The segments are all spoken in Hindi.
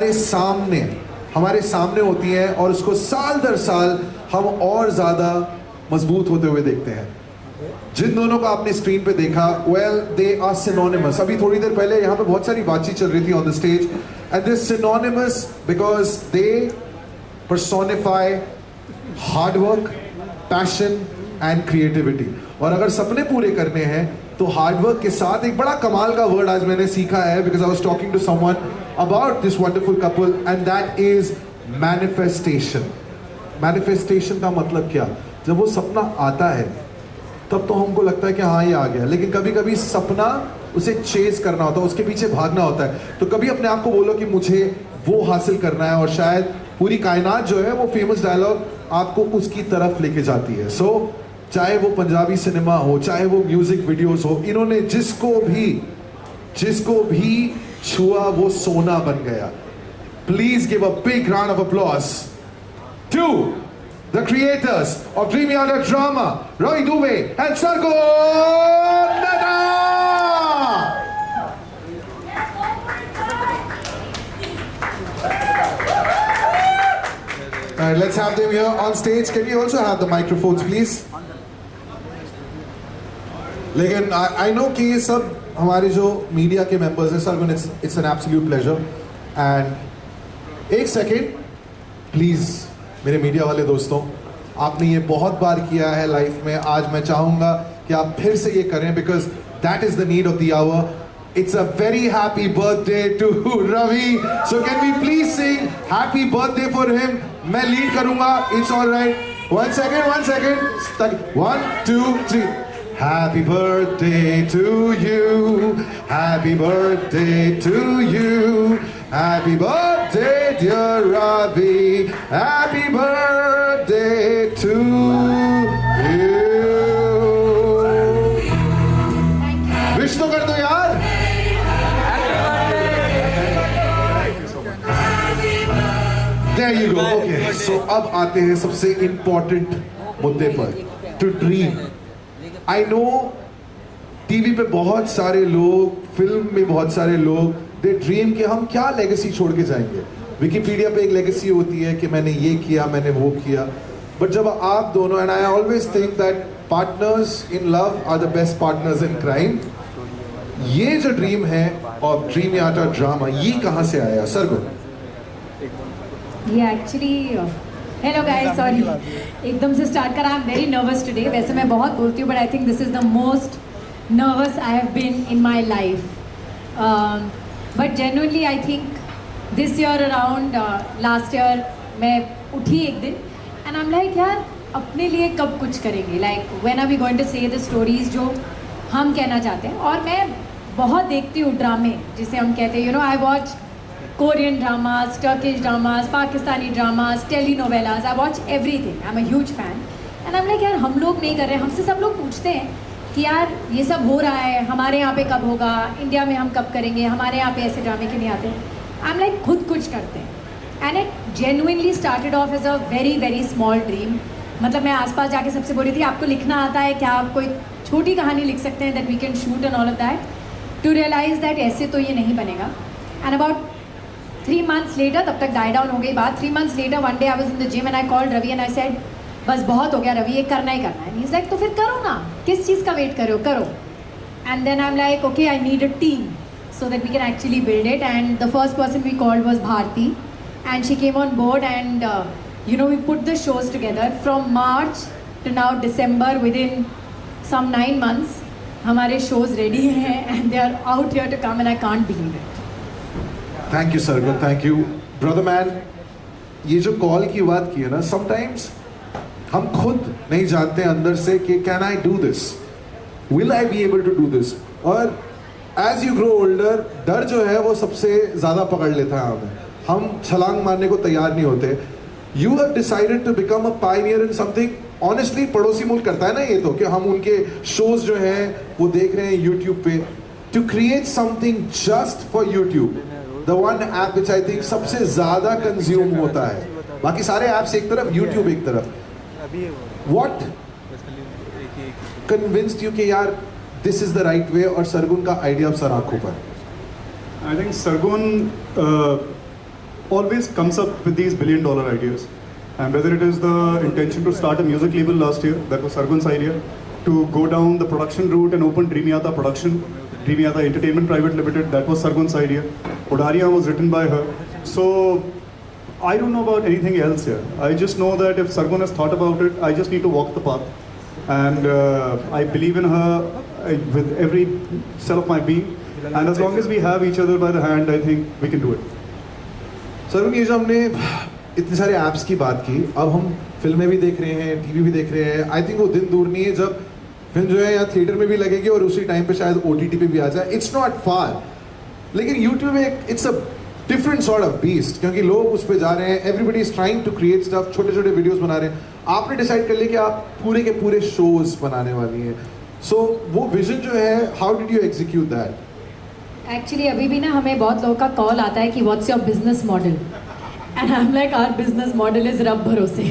हमारे सामने होती हैं और उसको साल दर साल हम और ज़्यादा मजबूत होते हुए देखते हैं। जिन दोनों को आपने स्क्रीन पे देखा, वेल दे आर सिनोनिमस। अभी थोड़ी देर पहले यहाँ पे बहुत सारी बातचीत चल रही थी on the stage, and this synonymous because they personify hard work, passion and creativity. और अगर सपने पूरे करने हैं तो हार्डवर्क के साथ एक बड़ा कमाल का वर्ड आज मैंने सीखा है, because I was talking to someone about this wonderful couple, and that is manifestation. Manifestation का मतलब क्या? जब वो सपना आता है तब तो हमको लगता है कि हाँ ये आ गया, लेकिन कभी कभी सपना उसे चेज करना होता है, उसके पीछे भागना होता है। तो कभी अपने आप को बोलो कि मुझे वो हासिल करना है, और शायद पूरी कायनात जो है वो फेमस डायलॉग आपको उसकी तरफ लेके जाती है। सो चाहे वो पंजाबी सिनेमा हो, चाहे वो म्यूजिक वीडियोस हो, इन्होंने जिसको भी छुआ वो सोना बन गया। Please give a big round of applause to the creators of Dream Yard Drama, Ravi Dubey and Sargon Mehta. Alright, let's have them here on stage. Can we also have the microphones, please? लेकिन I know कि ये सब हमारे जो मीडिया के मेंबर्स हैं, Sargon, it's an absolute pleasure. And एक सेकेंड प्लीज मेरे मीडिया वाले दोस्तों, आपने ये बहुत बार किया है लाइफ में, आज मैं चाहूंगा कि आप फिर से ये करें, because that is the need of the hour. It's a very happy birthday to Ravi, so can we please sing happy birthday for him? मैं लीड करूंगा, it's all right. One second 1 2 3। Happy birthday to you, happy birthday to you, happy birthday dear Ravi, happy birthday to you. Wish तो कर दो यार। There you go. Okay. So अब आते हैं सबसे important मुद्दे पर, to dream. I know TV पे बहुत सारे लोग, फिल्म में बहुत सारे लोग, दे ड्रीम कि हम क्या लेगेसी छोड़ के जाएंगे। विकिपीडिया पे एक लेगेसी होती है कि मैंने ये किया, मैंने वो किया। बट जब आप दोनों, and I always think that partners in love are the best partners in crime, ये जो ड्रीम है ऑफ ड्रीम यार्ड ड्रामा, ये कहाँ से आया? सरगुन। ये एक्चुअली, हेलो गाइस, सॉरी एकदम से स्टार्ट करा। I am very nervous today. वैसे मैं बहुत बोलती हूँ, but I think this is the most nervous I have been in my life. But genuinely I think this year around last year मैं उठी एक दिन एंड आई एम लाइक, यार अपने लिए कब कुछ करेंगे, like when are we going to say the stories जो हम कहना चाहते हैं। और मैं बहुत देखती हूँ ड्रामे, जिसे हम कहते हैं, you know, I watch Korean dramas, Turkish dramas, Pakistani dramas, telenovelas. I watch everything. I'm a huge fan. And I'm like, यार हम लोग नहीं कर रहे। हमसे सब लोग पूछते हैं कि यार ये सब हो रहा है, हमारे यहाँ पे कब होगा, इंडिया में हम कब करेंगे, हमारे यहाँ पे ऐसे ड्रामे क्यों नहीं आते। I'm like, खुद कुछ करते हैं। And it genuinely started off as a very very small dream. मतलब मैं आसपास जाके सबसे बोली थी, आपको लिखना आता है क्या, आप कोई छोटी कहानी लिख सकते हैं, that we can shoot and all of that. To realize that ऐसे तो ये नहीं बनेगा। And about 3 months later, तब तक डाई डाउन हो गई बात। 3 months later, one day I was in the gym and I called Ravi and I said, बस बहुत हो गया रवि, ये करना ही करना है। He's like, तो फिर करो ना, किस चीज़ का वेट करो, करो। And then I'm like, okay, I need a team so that we can actually build it. And the first person we called was Bharti, and she came on board, and you know, we put the shows together from March to now December. Within some 9 months, हमारे shows ready हैं and they are out here to come, and I can't believe it. Thank you Sargun, thank you brother man. ये जो कॉल की बात की है ना, समटाइम्स हम खुद नहीं जानते अंदर से कि can I do this, will I be able to do this. और एज यू ग्रो ओल्डर, डर जो है वो सबसे ज़्यादा पकड़ लेता है हमें, हम छलांग मारने को तैयार नहीं होते। You have decided to become a pioneer in something. Honestly पड़ोसी मुल्क करता है ना ये तो, कि हम उनके शोज जो हैं वो देख रहे हैं यूट्यूब पे, to create something just for YouTube, the one app which I think सबसे ज़्यादा कंज्यूम होता है, बाकी सारे ऐप्स एक तरफ, YouTube एक तरफ। What convinced you कि यार this is the right way, और सरगुन का आइडिया अब सर आंखों पर? I think Sargon always comes up with these billion-dollar ideas. And whether it is the intention to start a music label last year, that was Sargun's idea, to go down the production route and open Dreamyata Production, Dreamyata Entertainment Private Limited, that was Sargun's idea. Odaria was written by her. So I don't know about anything else here. I just know that if Sargun has thought about it, I just need to walk the path. And I believe in her with every cell of my being. And as long as we have each other by the hand, I think we can do it. Sir ये जो हमने इतने सारे ऐप्स की बात की, अब हम फिल्में भी देख रहे हैं, टीवी भी देख रहे हैं. आई थिंक वो दिन दूर नहीं है जब फिल्म जो है या थिएटर में भी लगेगी और उसी टाइम पे शायद OTT पे भी आ जाए. It's not far. लेकिन यूट्यूब में it's a different sort of beast, क्योंकि लोग उस पर जा रहे हैं. Everybody is trying to create stuff, छोटे छोटे वीडियोस बना रहे हैं. आपने डिसाइड कर लिया कि आप पूरे के पूरे शोज बनाने वाली हैं. सो वो विजन जो है, how did you execute that? Actually अभी भी ना हमें बहुत लोगों का कॉल आता है कि what's your business model, and I am like our business model is रब भरोसे.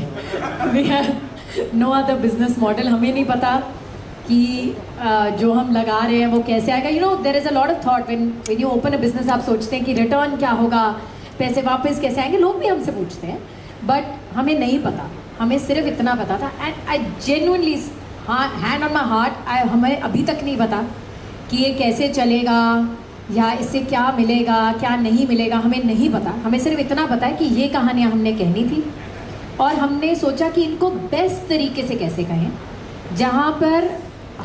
We have no other business model. हमें नहीं पता कि जो हम लगा रहे हैं वो कैसे आएगा. You know there is a lot of thought when you open a business. आप सोचते हैं कि रिटर्न क्या होगा, पैसे वापस कैसे आएंगे. लोग भी हमसे पूछते हैं, बट हमें नहीं पता. हमें सिर्फ इतना पता था, and I genuinely hand on my heart, हमें अभी तक नहीं पता कि ये कैसे चलेगा या इससे क्या मिलेगा क्या नहीं मिलेगा. हमें नहीं पता. हमें सिर्फ इतना पता है कि ये कहानियाँ हमने कहनी थी, और हमने सोचा कि इनको बेस्ट तरीके से कैसे कहें, जहाँ पर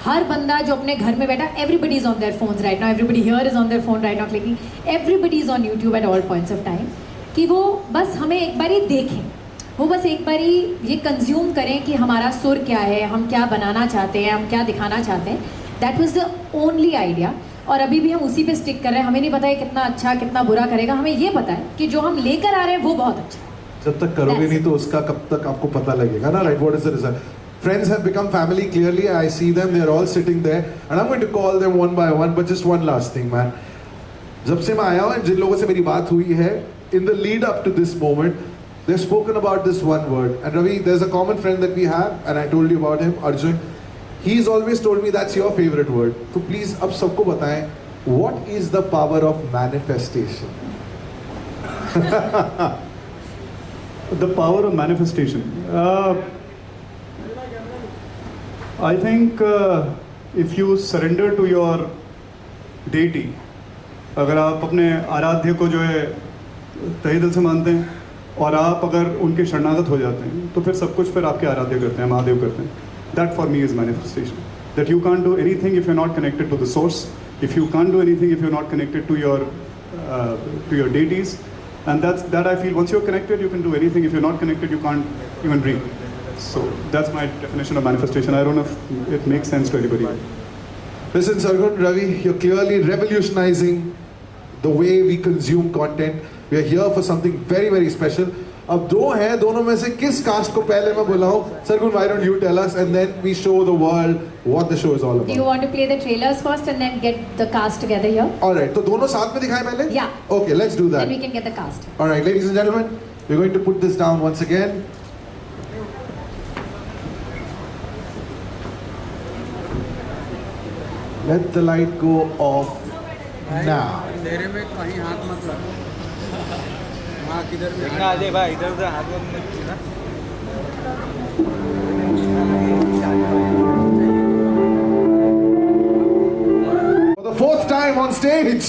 हर बंदा जो अपने घर में बैठा, everybody is on their phones right now, everybody here is on their phone right now clicking, everybody is on YouTube at all points of time, कि वो बस हमें एक बारी देखें, वो बस एक बारी ये कंज्यूम करें कि हमारा सुर क्या है, हम क्या बनाना चाहते हैं, हम क्या दिखाना चाहते हैं. That was the only idea. और अभी भी हम उसी पे स्टिक कर रहे हैं. हमें नहीं पता है कितना अच्छा कितना बुरा करेगा. हमें ये पता है कि जो हम लेकर आ रहे हैं वो बहुत अच्छा है. जब तक करोगे नहीं तो उसका कब तक आपको पता लगेगा ना, right? What is the result? Friends have become family clearly. I see them, they're all sitting there, and I'm going to call them one by one. But just one last thing, man. जब से मैं आया हूँ, जिन लोगों से मेरी बात हुई है, in the lead up to this moment, they've spoken about this one word. And Ravi, there's a common friend that we have, and I told you about him, Arjun. He's always told me that's your favorite word. So please, अब सबको बताएं, what is the power of manifestation? The power of manifestation. I think if you surrender to your deity, अगर आप अपने आराध्य को जो है तहे दिल से मानते हैं और आप अगर उनके शरणागत हो जाते हैं, तो फिर सब कुछ फिर आपके आराध्य करते हैं, महादेव करते हैं. That for me is manifestation. That you can't do anything if you're not connected to the source. If you can't do anything if you're not connected to your deities. And that I feel once you're connected, you can do anything. If you're not connected, you can't even dream. So that's my definition of manifestation. I don't know if it makes sense to anybody. Listen, Sargun, Ravi, you're clearly revolutionizing the way we consume content. We are here for something very, very special. अब दो हैं, दोनों में से किस कास्ट को पहले मैं बुलाऊं? Sargun, why don't you tell us, and then we show the world what the show is all about. Do you want to play the trailers first and then get the cast together here? All right, तो दोनों साथ में दिखाएं पहले? Yeah. Okay, let's do that. Then we can get the cast. All right, ladies and gentlemen, we're going to put this down once again. Let the light go off now. अंधेरे में कहीं हाथ मत लगा. वहाँ किधर भी देखना अजय भाई, इधर उधर हाथ वाथ मत छूना. For the fourth time on stage.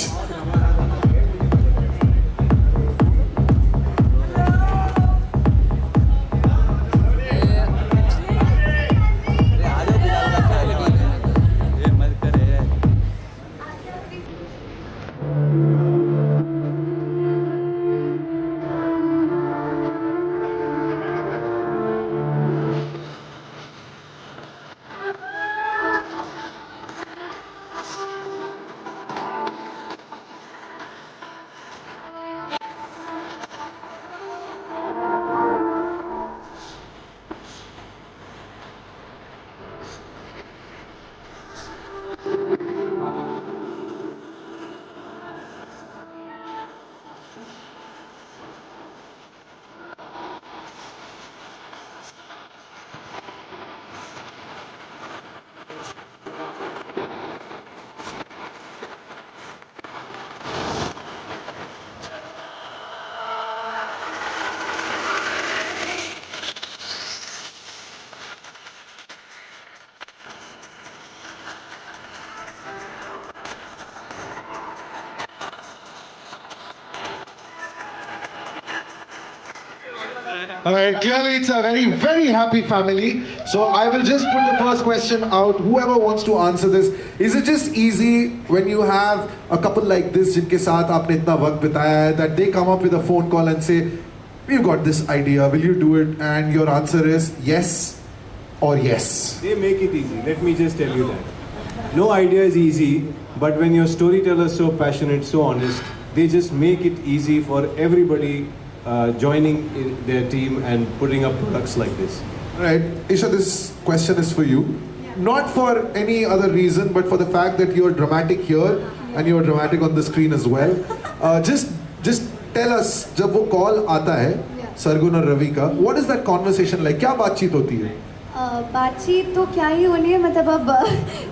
Alright, clearly it's a very, very happy family. So I will just put the first question out. Whoever wants to answer this, is it just easy when you have a couple like this, जिनके साथ आपने इतना वक्त बिताया है, that they come up with a phone call and say, we've got this idea, will you do it? And your answer is yes or yes. They make it easy. Let me just tell you that. No idea is easy, but when your storyteller is so passionate, so honest, they just make it easy for everybody joining in their team and putting up products like this. Alright, Isha, this question is for you. Not for any other reason, but for the fact that you're dramatic here and you're dramatic on the screen as well. Just tell us, जब वो call आता है, सरगुन और रवि का, what is that conversation like? क्या बातचीत होती है? बातचीत तो क्या ही होनी है, मतलब अब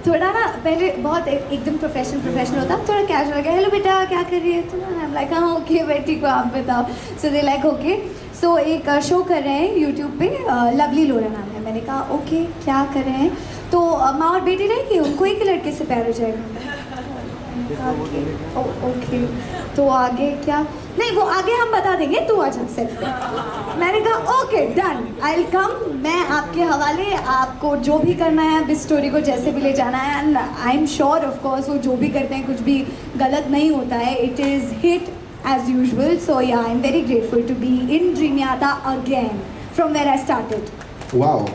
थोड़ा ना पहले बहुत एकदम प्रोफेशनल होता, अब थोड़ा कैजुअल गया, हेलो बेटा क्या कर रही है तुम, आई एम लाइक हाँ ओके बेटी को आप बताओ, सो दे लाइक ओके. सो एक शो कर रहे हैं यूट्यूब पे, लवली लोरा नाम है. मैंने कहा ओके क्या कर रहे हैं, तो माँ और बेटी रहेगी, उनको एक लड़के से प्यार हो जाएगा. ओके तो आगे क्या, नहीं वो आगे हम बता देंगे, तू आ जा सेट पे. मैंने कहा okay done, I will come, मैं आपके हवाले, आपको जो भी करना है अब इस स्टोरी को जैसे भी ले जाना है, and I am sure of course वो जो भी करते हैं कुछ भी गलत नहीं होता है, it is hit as usual. So yeah I am very grateful to be in Dreamiyata again from where I started. Wow,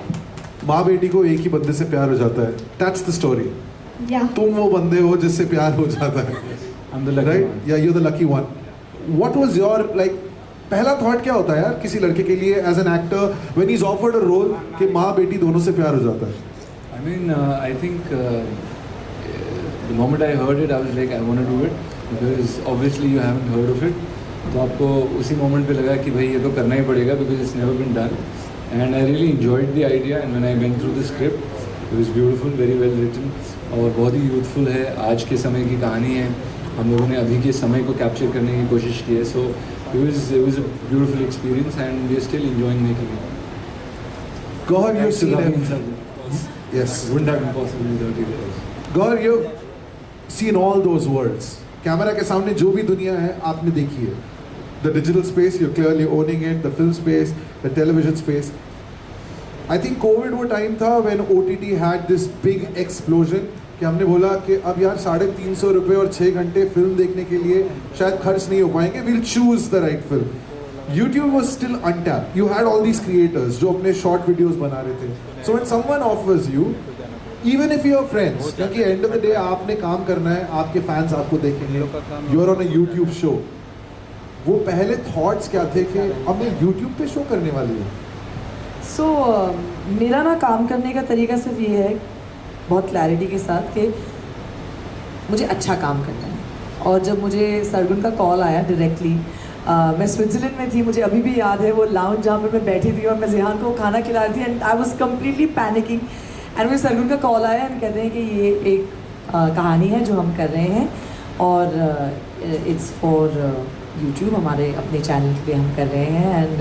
माँ बेटी को एक ही बंदे से प्यार हो जाता है, दैट्स द स्टोरी. या तुम वो बंदे हो जिससे प्यार हो जाता है, I'm the lucky right? one. या you the lucky one. What was your like पहला थॉट क्या होता है यार किसी लड़के के लिए as an actor when he is offered a role कि माँ बेटी दोनों से प्यार हो जाता है? I mean, I think the moment I heard it, I was like, I want to do it because obviously you haven't heard of it. तो आपको उसी मोमेंट पे लगा कि भाई ये तो करना ही पड़ेगा because it's never been done. And I really enjoyed the idea, and when I went through the script, it was beautiful, very well written, और बहुत ही यूथफुल है. आज के समय की कहानी है, हम लोगों ने अभी के समय को कैप्चर करने की कोशिश की है. सो it was a beautiful experience, and we are still enjoying making it. Gaur, you've Thanks to seen Lovely it. Inside. Yes. It wouldn't have been possible without you guys. Gaur, you've seen all those worlds. Camera के सामने जो भी दुनिया है आपने देखी है. The digital space, you're clearly owning it. The film space, the television space. I think COVID वो टाइम था when OTT had this big explosion कि हमने बोला कि अब यार 350 रुपये और 6 घंटे फिल्म देखने के लिए शायद खर्च नहीं हो पाएंगे. We'll choose the right film. YouTube was still untapped. You had all these creators जो अपने short videos बना रहे थे. So when someone offers you, even if you're friends, क्योंकि end of the day आपने काम करना है, आपके fans आपको देखेंगे. You're on a YouTube show. वो पहले thoughts क्या थे कि अब मैं YouTube पे शो करने वाली हूँ? सो मेरा ना काम करने का तरीका सिर्फ ये है, बहुत क्लैरिटी के साथ, कि मुझे अच्छा काम करना है. और जब मुझे सरगुन का कॉल आया डायरेक्टली, मैं स्विट्ज़रलैंड में थी, मुझे अभी भी याद है वो लाउंज जहाँ पर मैं बैठी थी और मैं जिहान को खाना खिला रही थी, and I was completely panicking. And मुझे सरगुन का कॉल आया एंड कहते हैं कि ये एक कहानी है जो हम कर रहे हैं, और इट्स फॉर यूट्यूब, हमारे अपने चैनल पे हम कर रहे हैं. एंड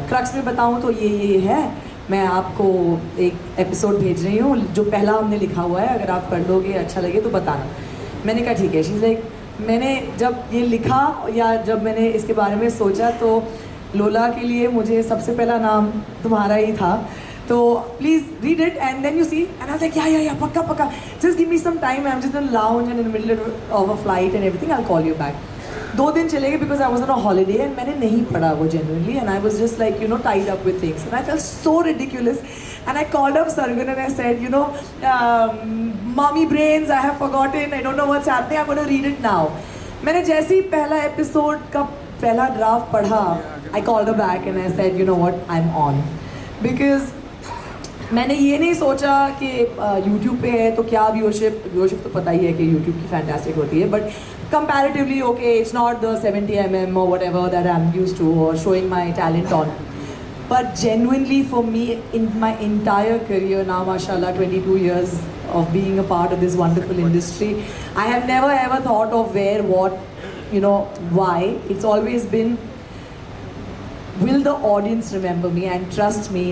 क्रक्स में बताऊँ तो ये है, मैं आपको एक एपिसोड भेज रही हूँ जो पहला हमने लिखा हुआ है, अगर आप पढ़ लोगे अच्छा लगे तो बताना. मैंने कहा ठीक है. शी इज़ लाइक, मैंने जब ये लिखा या जब मैंने इसके बारे में सोचा तो लोला के लिए मुझे सबसे पहला नाम तुम्हारा ही था. तो please read it and then you see. And I was like yeah पक्का, just give me some time, I am just in lounge and in the middle of a flight and everything, I will call you back. 2 दिन चले गए because I was on a holiday and मैंने नहीं पढ़ा वो genuinely, and I was just like tied up with things, and I felt so ridiculous. And I called up Sargun and I said mommy brains, I have forgotten, I don't know what's happening, I am gonna read it now. मैंने जैसे ही पहला एपिसोड का पहला ड्राफ्ट पढ़ा, I called a back and I said you know what, I am on. Because मैंने ये नहीं सोचा कि यूट्यूब पे है तो क्या व्यूअरशिप तो पता ही है कि यूट्यूब की फैंटास्टिक होती है, but comparatively okay, it's not the 70 mm or whatever that I'm used to or showing my talent on. But genuinely for me, in my entire career now, mashallah, 22 years of being a part of this wonderful industry, I have never ever thought of where, what, why. It's always been, will the audience remember me? And trust me,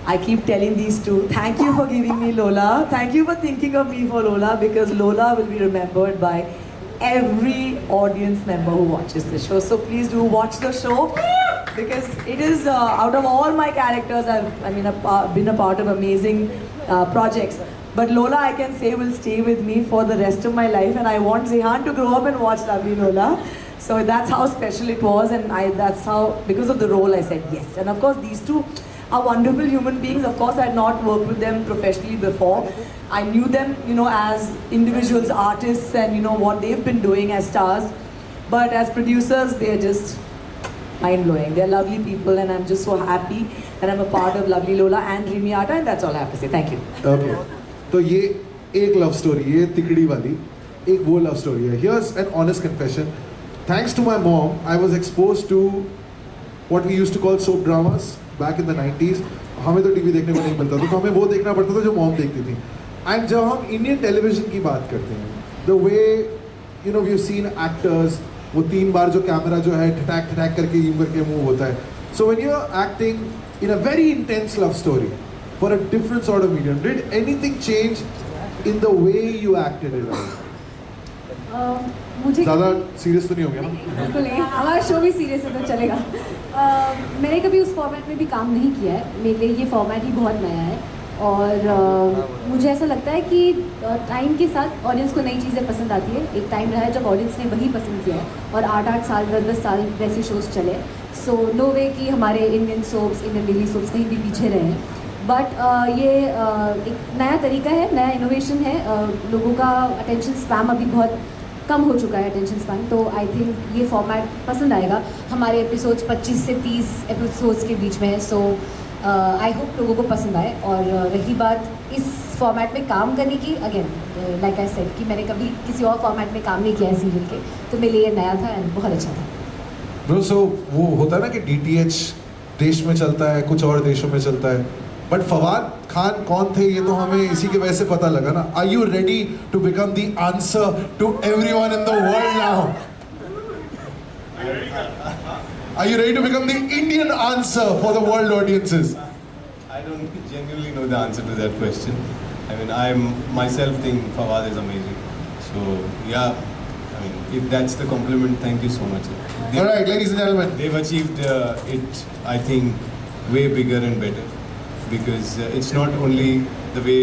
I keep telling these two, thank you for giving me Lola, thank you for thinking of me for Lola, because Lola will be remembered by every audience member who watches the show. So please do watch the show. because it is out of all my characters, been a part of amazing projects. But Lola, I can say, will stay with me for the rest of my life, and I want Zihan to grow up and watch Lovely Lola. So that's how special it was, and that's how, because of the role, I said yes. And of course, these two are wonderful human beings. Of course, I had not worked with them professionally before. I knew them, as individuals, artists, and what they've been doing as stars. But as producers, they're just mind-blowing. They're lovely people, and I'm just so happy that I'm a part of Lovely Lola and Rimi Atta, and that's all I have to say. Thank you. Okay. तो ये एक लव स्टोरी, ये तिकड़ी वाली एक वो लव स्टोरी है. Here's an honest confession. Thanks to my mom, I was exposed to what we used to call soap dramas back in the 90s. हमें तो टीवी देखने को नहीं मिलता था, तो हमें वो देखना पड़ता था जो मॉम देखती थी. एंड जब हम इंडियन टेलीविजन की बात करते हैं, the way we have seen actors, वो 3 बार जो कैमरा जो है ठटैक ठटैक करके यूं करके मूव होता है. So when you are acting in a very intense love story for a different sort of medium, did anything change in the way you acted it? मुझे ज़्यादा सीरियस तो नहीं हो गया ना? बिल्कुल नहीं, हमारा शो भी सीरियस है तो चलेगा. मैंने कभी उस फॉर्मेट में भी काम नहीं किया है. मेरे लिए ये फॉर्मेट ही बहुत नया है, और मुझे ऐसा लगता है कि टाइम के साथ ऑडियंस को नई चीज़ें पसंद आती है. एक टाइम रहा है जब ऑडियंस ने वही पसंद किया है, और 8-8 साल 10-10 साल वैसे शोज़ चले. सो नो वे कि हमारे Indian soaps, Indian daily soaps कहीं भी पीछे रहे हैं. बट ये एक नया तरीका है, नया इनोवेशन है. लोगों का अटेंशन स्पैम अभी बहुत कम हो चुका है, अटेंशन स्पैन. तो आई थिंक ये फॉर्मेट पसंद आएगा. हमारे एपिसोड्स 25 से 30 एपिसोड्स के बीच में है. सो आई होप लोगों को पसंद आए. और रही बात इस फॉर्मेट में काम करने की, अगेन लाइक आई सेड कि मैंने कभी किसी और फॉर्मेट में काम नहीं किया है सीरियल के, तो मेरे लिए ये नया था एंड बहुत अच्छा था. ब्रो, सो वो होता है ना कि DTH देश में चलता है, कुछ और देशों में चलता है, बट फवाद खान कौन थे ये तो हमें इसी की वजह से पता लगा ना. Are you ready to become the answer to everyone in the world now? Are you ready to become the Indian answer for the world audiences? I don't genuinely know the answer to that question. I mean, I myself think Fawad is amazing. So yeah, I mean, if that's the compliment, thank you so much. All right, ladies and gentlemen. They've achieved it, I think, way bigger and better, because it's not only the way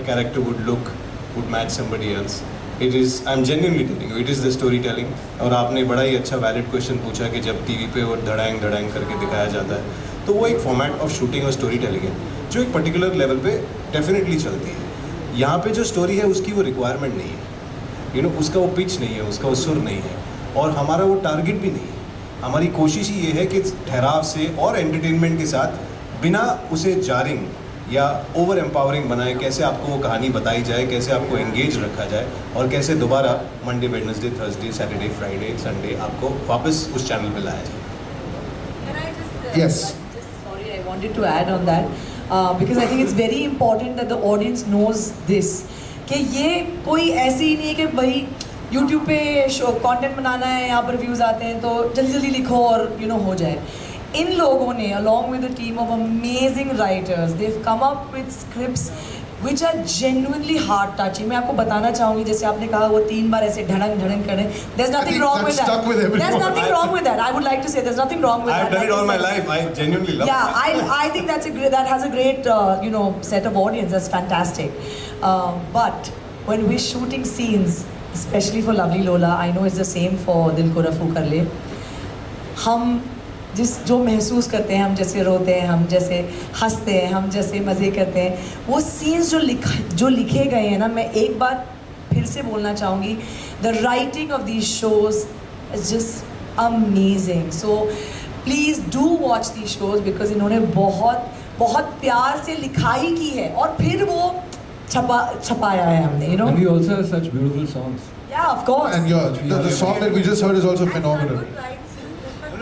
a character would look, would match somebody else. It is, I'm genuinely telling you, it is the storytelling. और आपने बड़ा ही अच्छा वैलिड क्वेश्चन पूछा कि जब टीवी पे वो धड़ांग धड़ांग करके दिखाया जाता है, तो वो एक फॉर्मेट ऑफ शूटिंग और स्टोरी टेलिंग है जो एक पर्टिकुलर लेवल पे डेफिनेटली चलती है. यहाँ पे जो स्टोरी है उसकी वो रिक्वायरमेंट नहीं है, उसका वो पिच नहीं है, उसका वो सुर नहीं है, और हमारा वो टारगेट भी नहीं है. हमारी कोशिश ही ये है कि ठहराव से और एंटरटेनमेंट के साथ, बिना उसे जारिंग या ओवर एम्पावरिंग बनाए, कैसे आपको वो कहानी बताई जाए, कैसे आपको एंगेज रखा जाए, और कैसे दोबारा Monday, Wednesday, Thursday, Saturday, Friday, Sunday आपको वापस उस चैनल पे लाया जाए. Yes. Sorry, I wanted to add on that because I think it's very important that the audience knows this, कि ये कोई ऐसे ही नहीं है कि भाई YouTube पे कंटेंट बनाना है, यहाँ पर व्यूज़ आते हैं तो जल्दी जल्दी लिखो और हो जाए. इन लोगों ने, along with a team of amazing writers, they've come up with scripts which are genuinely heart touching. मैं आपको बताना चाहूँगी, जैसे आपने कहा वो 3 बार ऐसे ढड़ंग ढड़ंग करें. There's nothing wrong with that. Stuck with everyone. There's nothing wrong with that. I would like to say there's nothing wrong with that. I've done it all my life. I genuinely love it. Yeah, I think that has a great set of audience. That's fantastic. But when we're shooting scenes, especially for Lovely Lola, I know it's the same for Dil Ko Rafoo Kar Le. हम जो महसूस करते हैं, हम जैसे रोते हैं, हम जैसे हंसते हैं, हम जैसे मज़े करते हैं, वो सीन्स जो लिखे गए हैं ना, मैं एक बार फिर से बोलना चाहूँगी, the writing of these shows is just amazing. So please do watch these shows because इन्होंने बहुत बहुत प्यार से लिखाई की है और फिर वो छपाया है हमने. And we also have such beautiful songs. Yeah, of course. And the song that we just heard is also phenomenal.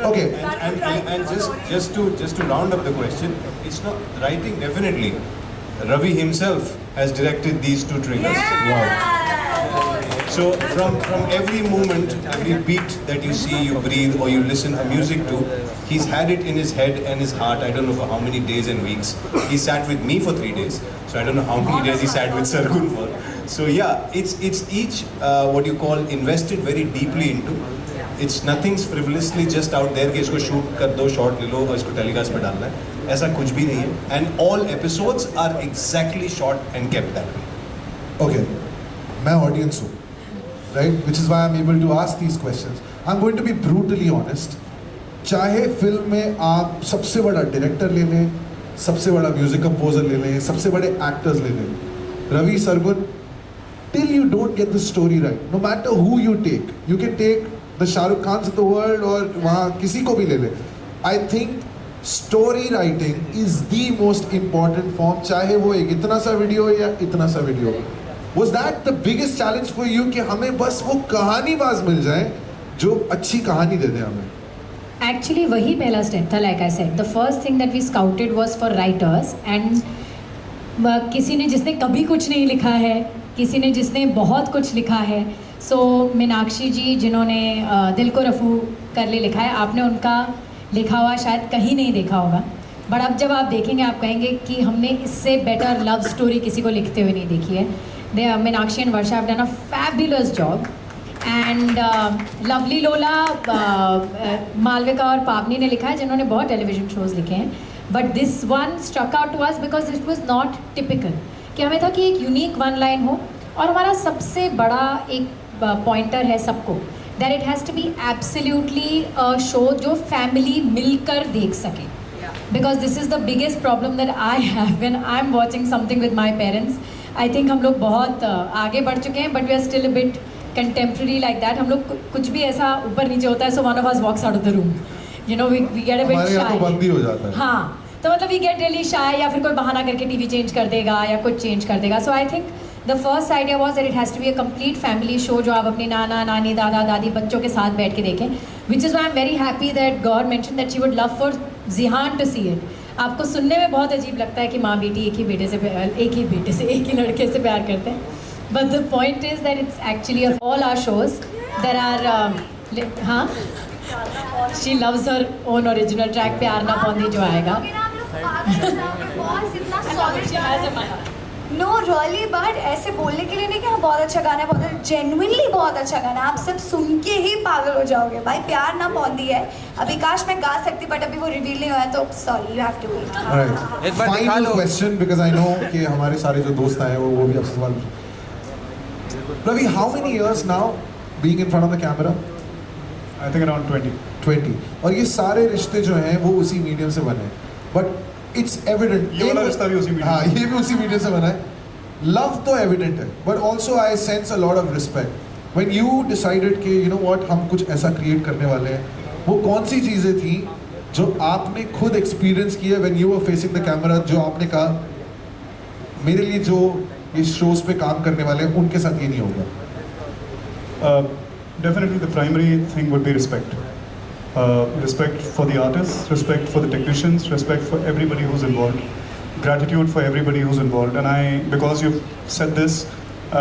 Okay. And just to round up the question, it's not writing, definitely. Ravi himself has directed these 2 trailers. Yeah. Wow. So from every moment, every beat that you see, you breathe, or you listen to music to, he's had it in his head and his heart. I don't know for how many days and weeks. He sat with me for 3 days, so I don't know how many days he sat with Sargun for. So yeah, it's each what you call invested very deeply into. It's nothing's frivolously just out there कि इसको शूट कर दो, शॉट ले लो और इसको टेलीकास्ट पे डालना है, ऐसा कुछ भी नहीं है. And all episodes are exactly shot and kept that way. Okay, मैं audience हूँ, right? Which is why I'm able to ask these questions. I'm going to be brutally honest. चाहे फिल्म में आप सबसे बड़ा डायरेक्टर ले लें, सबसे बड़ा म्यूजिक कंपोजर ले लें, सबसे बड़े एक्टर्स ले लें, Ravi Sargun, till you don't get the story right, no matter who you can take the Shahrukh Khans of the world और वहाँ किसी को भी ले लें. I think story writing is the most important form, चाहे वो एक इतना सा वीडियो या इतना सा video. Was that the biggest challenge for you कि हमें बस वो कहानीबाज मिल जाए जो अच्छी कहानी दे दे हमें? एक्चुअली वही पहला स्टेप था. Like I said, the first thing that we scouted was for writers, and किसी ने जिसने कभी कुछ नहीं लिखा है, किसी ने जिसने बहुत कुछ लिखा है. सो मीनाक्षी जी जिन्होंने दिल को रफू कर ले लिखा है, आपने उनका लिखा हुआ शायद कहीं नहीं देखा होगा, बट अब जब आप देखेंगे आप कहेंगे कि हमने इससे बेटर लव स्टोरी किसी को लिखते हुए नहीं देखी है. They Meenakshi and Varsha have done a fabulous job. And lovely Lola Malvika और पावनी ने लिखा है, जिन्होंने बहुत टेलीविजन शोज़ लिखे हैं. But this one struck out to us because it was not typical. कि हमें था कि एक यूनिक वन लाइन हो, और हमारा सबसे बड़ा एक पॉइंटर है सबको, that it has to be absolutely a show जो फैमिली मिलकर देख सके. Because this is the biggest problem that I have when I am watching something with my parents. I think हम लोग बहुत आगे बढ़ चुके हैं, but we are still a bit contemporary like that. हम लोग कुछ भी ऐसा ऊपर नीचे होता है, so one of us walks out of the room, you know, we get a bit shy. बंदी हो जाता है. हाँ, तो मतलब वी गेट रियली शाय, या फिर कोई बहाना करके टीवी चेंज कर देगा या कुछ चेंज कर देगा. So I think the first idea was that it has to be a complete family show जो आप अपने नाना नानी दादा दादी बच्चों के साथ बैठ के देखें. Which is why I am very happy that god mention that she would love for Jihan to see it. आपको सुनने में बहुत अजीब लगता है कि माँ बेटी एक ही एक ही लड़के से प्यार करते हैं, but the point is that it's actually of all our shows there are. हाँ, she loves her own original track प्यार ना पौंदी जो आएगा. नो रियली, बट ऐसे बोलने के लिए नहीं कि हाँ बहुत अच्छा गाना है, बहुत जेन्युइनली बहुत अच्छा गाना है. आप सब सुन के ही पागल हो जाओगे भाई. प्यार ना पौंदी है. अभी काश मैं गा सकती, बट अभी वो रिवील नहीं हुआ है, तो sorry, you have to wait. एक बार दिखा फाइनल लो. क्वेश्चन, बिकॉज आई नो कि हमारे सारे जो दोस्त आए हैं वो भी आपसे सवाल. Ravi, how many years now being in front of the camera? I think around 20. 20. और ये सारे रिश्ते जो हैं वो उसी मीडियम से बने हैं, बट इट्स एविडेंट. ये वाला रिश्ता भी उसी medium. हाँ, ये भी उसी मीडियम से बना है. लव तो एविडेंट है, but also I sense a lot of respect when you decided कि यू नो व्हाट, हम कुछ ऐसा क्रिएट करने वाले हैं. वो कौन सी चीज़ें थी जो आपने खुद एक्सपीरियंस की है when you were facing the camera, जो आपने कहा मेरे लिए जो ये शोज पे काम करने वाले हैं उनके साथ ये नहीं होगा? Definitely the primary thing would be respect. Respect for the artists, respect for the technicians, respect for everybody who's involved, gratitude for everybody who's involved. And because you've said this,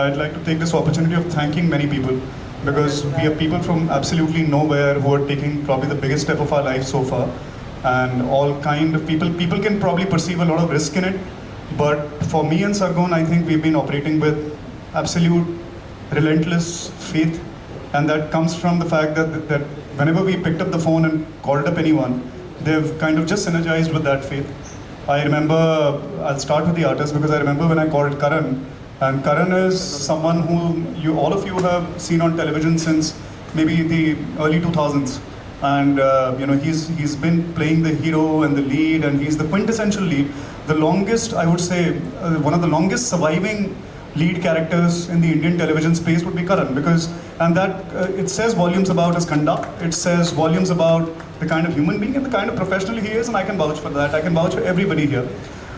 I'd like to take this opportunity of thanking many people, because we have people from absolutely nowhere who are taking probably the biggest step of our life so far, and all kind of people. People can probably perceive a lot of risk in it, but for me and Sargon, I think we've been operating with absolute relentless faith. And that comes from the fact that whenever we picked up the phone and called up anyone, they've kind of just synergized with that faith. I remember, I'll start with the artist, because I remember when I called Karan, and Karan is someone who all of you have seen on television since maybe the early 2000s. And he's been playing the hero and the lead, and he's the quintessential lead. The longest, I would say, one of the longest surviving lead characters in the Indian television space would be Karan, and that it says volumes about his conduct. It says volumes about the kind of human being and the kind of professional he is, and I can vouch for that. I can vouch for everybody here.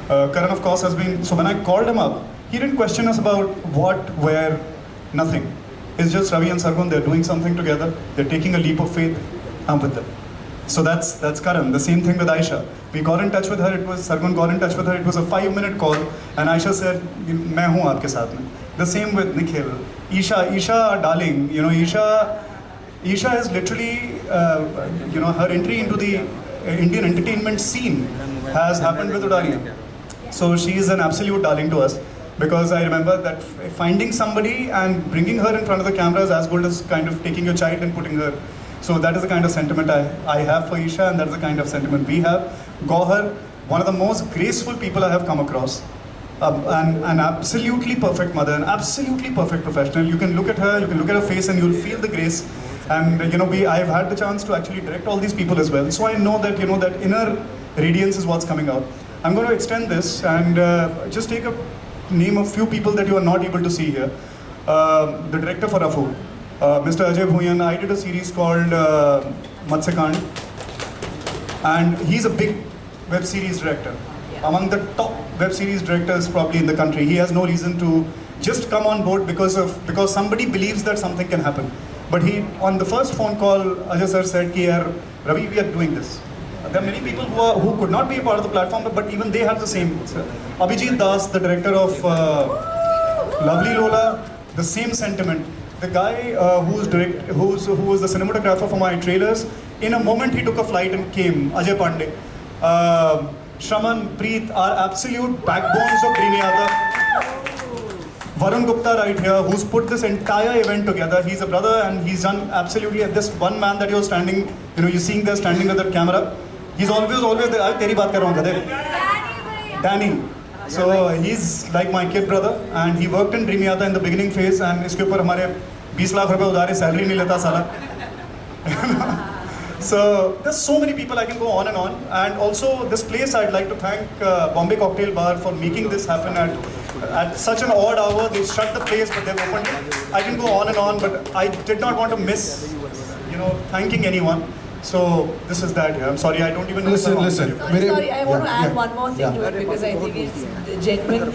Karan, of course, has been. So when I called him up, he didn't question us about what, where, nothing. It's just Ravi and Sargon. They're doing something together. They're taking a leap of faith. I'm with them. So that's Karan. The same thing with Aisha. We got in touch with her. Sargon got in touch with her. It was a 5-minute call, and Aisha said, "मैं हूँ आपके साथ में." The same with Nikhil. Isha, darling. Isha is literally, her entry into the Indian entertainment scene has happened with Udariya. So she is an absolute darling to us, because I remember that finding somebody and bringing her in front of the camera is as good as kind of taking your child and putting her So that is the kind of sentiment I have for Isha, and that is the kind of sentiment we have. Gauhar, one of the most graceful people I have come across. An absolutely perfect mother, an absolutely perfect professional. You can look at her, you can look at her face, and you'll feel the grace. And I've had the chance to actually direct all these people as well. So I know that that inner radiance is what's coming out. I'm going to extend this and just take a name of few people that you are not able to see here. The director for Rafu, Mr. Ajay Bhuyan. I did a series called Matsyakand, and he's a big web series director. Among the top web series directors probably in the country. He has no reason to just come on board because somebody believes that something can happen. But he, on the first phone call, Ajay sir said, "Ki yaar, Ravi, we are doing this." There are many people who could not be a part of the platform, but even they have the same. Abhijit Das, the director of Lovely Lola, the same sentiment. The guy who was the cinematographer for my trailers, in a moment he took a flight and came. Ajay Pandey. Shraman, Preet are absolute backbones of Dreamyata. Varun Gupta right here, who's put this entire event together. He's a brother and he's done absolutely, this one man that you're standing, you're seeing there standing with that camera. He's always there. Teri baat kar raha hu, Danny. So he's like my kid brother, and he worked in Dreamyata in the beginning phase, and iske upar hamare 20 lakh rupees udhare salary nahi leta sala. So there's so many people, I can go on. And also this place, I'd like to thank Bombay Cocktail Bar for making this happen at such an odd hour. They shut the place, but they've opened it. I can go on, but I did not want to miss, thanking anyone. So this is that. I'm sorry, I don't even know. Listen. Sorry, I want to add one more thing to it because I think it's genuine.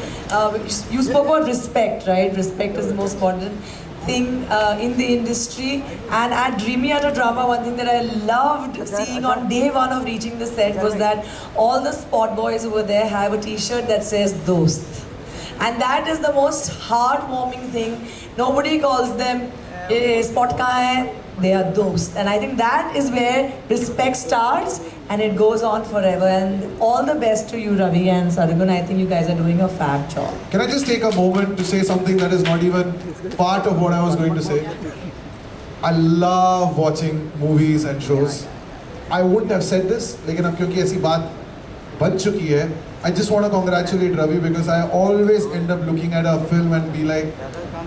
You spoke about respect, right? Respect is the most important thing in the industry. And at Dreamyata Drama, one thing that I loved seeing on day one of reaching the set was that all the spot boys over there have a t-shirt that says Dost. And that is the most heartwarming thing. Nobody calls them spot kahan hai, they are Dost. And I think that is where respect starts and it goes on forever. And all the best to you, Ravi and Sargun. I think you guys are doing a fab job. Can I just take a moment to say something that is not even part of what I was going to say? I love watching movies and shows. I wouldn't have said this, लेकिन अब क्योंकि ऐसी बात बन चुकी है, I just want to congratulate Ravi because I always end up looking at a film and be like,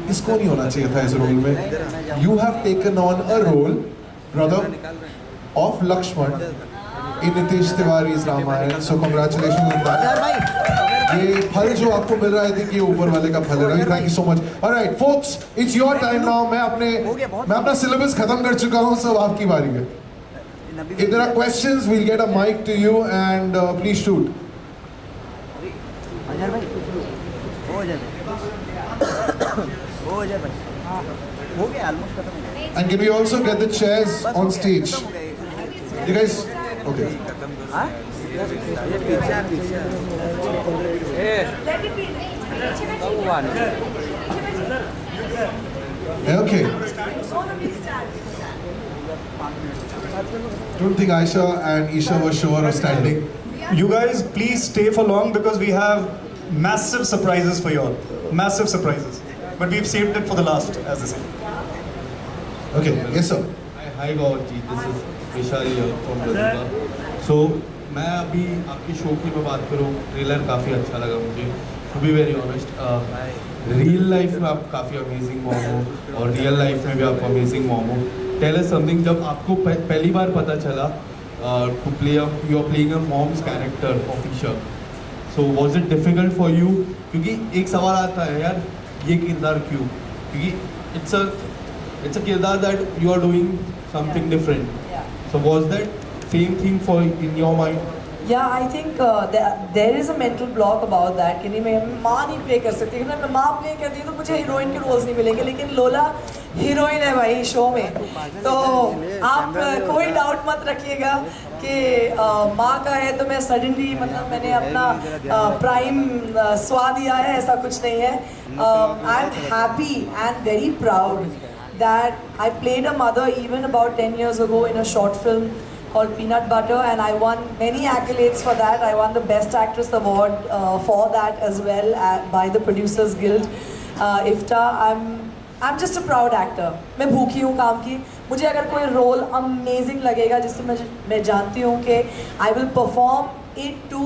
इसको नहीं होना चाहिए था इस रोल में. You have taken on a role, brother, of Lakshman in Nitish Tiwari's Ramayana. So congratulations on that. ये फल जो आपको मिल रहा है, I think ये ऊपर वाले का फल है. Ravi, thank you so much. All right, folks, it's your time now. मैं अपना syllabus खत्म कर चुका हूँ, सब आपकी बारी है. If there are questions, we'll get a mic to you and please shoot. And can we also get the chairs on stage? You guys, okay. Okay. Don't think Aisha and Isha were sure of standing. You guys, please stay for long because we have massive surprises for you all. Massive surprises. But we've saved it for the last, as they say. Okay, yes sir. Hi Gaurav, this is Vishal here from Radhika. So, मैं अभी आपकी शो की मैं बात करूँ, ट्रेलर काफ़ी अच्छा लगा मुझे. To be very honest, real life में आप काफ़ी अमेजिंग मॉम हो और रियल लाइफ में भी आप अमेजिंग मॉम हो. Tell us something, जब आपको पहली बार पता चला to play you are playing a mom's character of Isha. So was it difficult for you? क्योंकि एक सवाल आता है यार, ये किरदार क्यों? क्योंकि it's a किरदार that you are doing something different. So was that same thing for in your mind? Yeah, I think there is a mental block about that कि नहीं मैं माँ नहीं प्ले कर सकती. अगर मैं माँ प्ले करती तो मुझे हीरोइन के रोल्स नहीं मिलेंगे, लेकिन लोला हीरोइन है भाई शो में. तो आप कोई डाउट मत रखिएगा कि माँ का है तो मैं सडनली मतलब मैंने अपना प्राइम स्वाद दिया है, ऐसा कुछ नहीं है. I am happy and very proud that I played a mother even about 10 years ago in a short film called Peanut Butter, and I won many accolades for that. I won the Best Actress Award for that as well by the Producers Guild, IFTA. I am just a proud actor. मैं भूखी हूँ काम की. मुझे अगर कोई रोल अमेजिंग लगेगा जिससे मैं जानती हूँ कि I will perform it to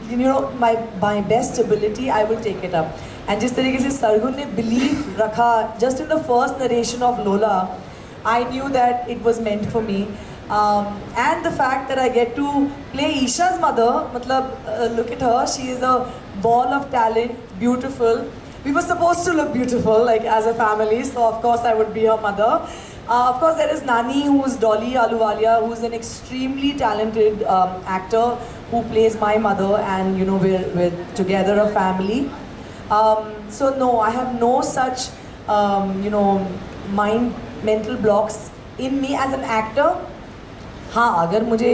my best ability, I will take it up. And जिस तरीके से सरगुन ने belief रखा just in the first narration of Lola, I knew that it was meant for me. And the fact that I get to play Isha's mother, मतलब look at her, she is a ball of talent, beautiful. We were supposed to look beautiful, like as a family, so of course I would be her mother. Of course, there is Nani, who is Dolly Ahluwalia, who is an extremely talented actor who plays my mother, and you know we're together a family. So no, I have no such mental blocks in me as an actor. हाँ, अगर मुझे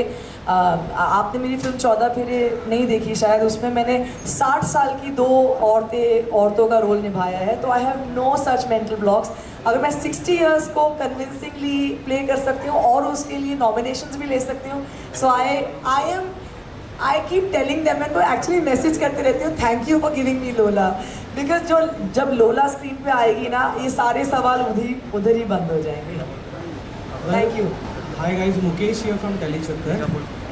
आपने मेरी फिल्म 14 फेरे नहीं देखी शायद, उसमें मैंने 60 साल की 2 औरतों का रोल निभाया है, तो I have no such mental blocks. अगर मैं 60 इयर्स को कन्विंसिंगली प्ले कर सकती हूँ और उसके लिए नॉमिनेशंस भी ले सकती हूँ, so I keep telling them, and वो एक्चुअली मैसेज करते रहती हूँ, thank you for giving me Lola, because जब लोला स्क्रीन पे आएगी ना, ये सारे सवाल उधर ही बंद हो जाएंगे. Thank you. Hi guys, Mukesh here from Telechakkar.